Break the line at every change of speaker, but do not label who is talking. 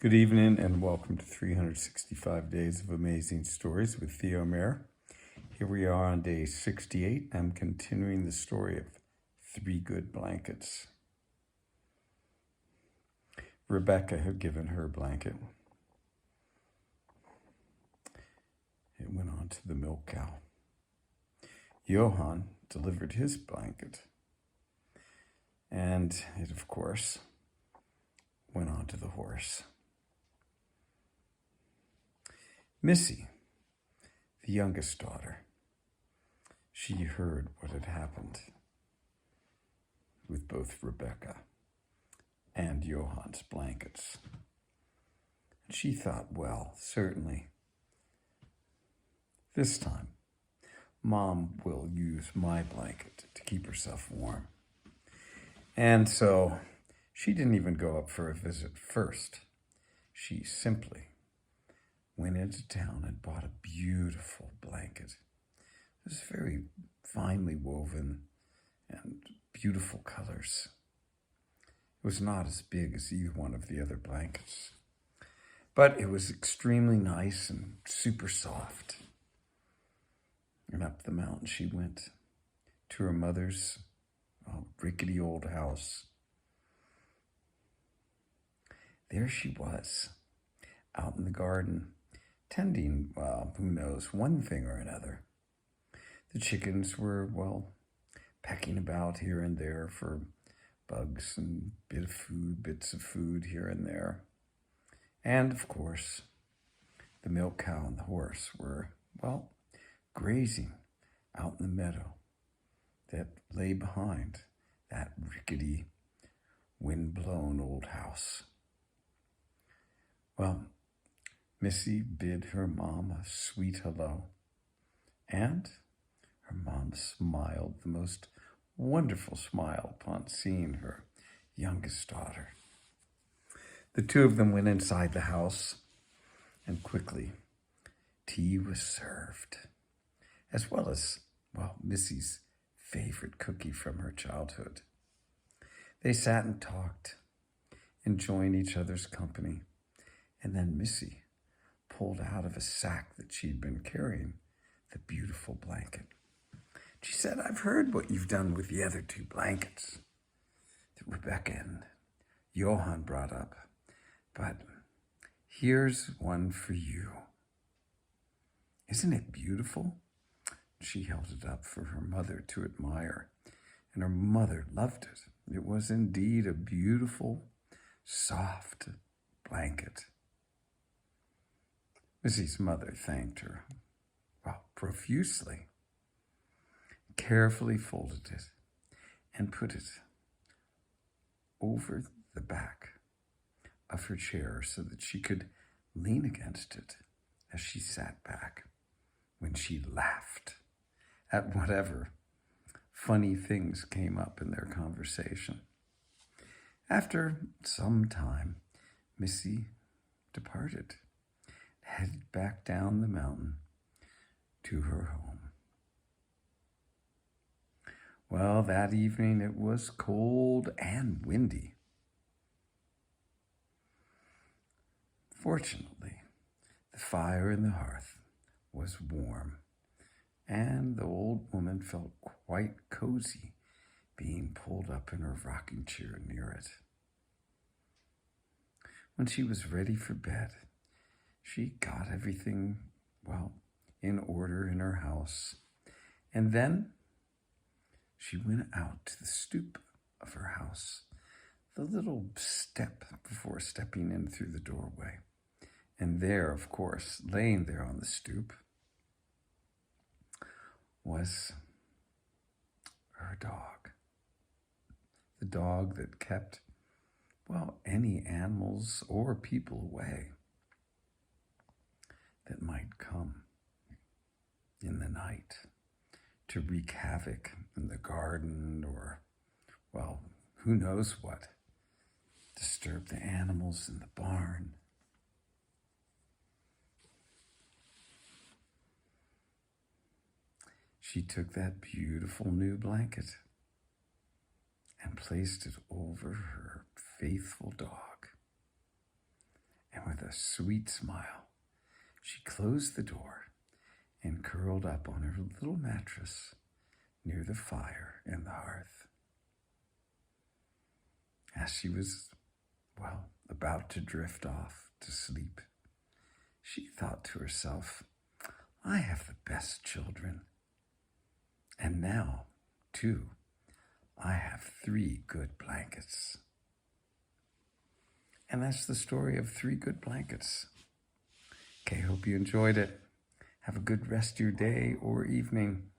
Good evening and welcome to 365 Days of Amazing Stories with Theo Mayer. Here we are on day 68. I'm continuing the story of Three Good Blankets. Rebecca had given her blanket. It went on to the milk cow. Johann delivered his blanket. And it, of course, went on to the horse. Missy, the youngest daughter, she heard what had happened with both Rebecca and Johann's blankets. And she thought, well, certainly this time Mom will use my blanket to keep herself warm. And so she didn't even go up for a visit first. She simply went into town and bought a beautiful blanket. It was very finely woven and beautiful colors. It was not as big as either one of the other blankets, but it was extremely nice and super soft. And up the mountain she went to her mother's rickety old house. There she was, out in the garden, tending, who knows, one thing or another. The chickens were, pecking about here and there for bugs and bits of food here and there. And, of course, the milk cow and the horse were, grazing out in the meadow that lay behind that rickety, wind-blown old house. Well, Missy bid her mom a sweet hello, and her mom smiled the most wonderful smile upon seeing her youngest daughter. The two of them went inside the house, and quickly tea was served, as well as, Missy's favorite cookie from her childhood. They sat and talked, enjoying each other's company, and then Missy pulled out of a sack that she'd been carrying the beautiful blanket. She said, "I've heard what you've done with the other two blankets that Rebecca and Johann brought up, but here's one for you. Isn't it beautiful?" She held it up for her mother to admire, and her mother loved it. It was indeed a beautiful, soft blanket. Missy's mother thanked her, profusely, carefully folded it, and put it over the back of her chair so that she could lean against it as she sat back when she laughed at whatever funny things came up in their conversation. After some time, Missy departed, headed back down the mountain to her home. Well, that evening it was cold and windy. Fortunately, the fire in the hearth was warm, and the old woman felt quite cozy being pulled up in her rocking chair near it. When she was ready for bed, she got everything, in order in her house. And then she went out to the stoop of her house, the little step before stepping in through the doorway. And there, of course, laying there on the stoop, was her dog. The dog that kept, any animals or people away that might come in the night to wreak havoc in the garden or, who knows what, disturb the animals in the barn. She took that beautiful new blanket and placed it over her faithful dog. And with a sweet smile, she closed the door and curled up on her little mattress near the fire in the hearth. As she was, about to drift off to sleep, she thought to herself, I have the best children. And now, too, I have 3 good blankets. And that's the story of 3 good blankets. Okay, hope you enjoyed it. Have a good rest of your day or evening.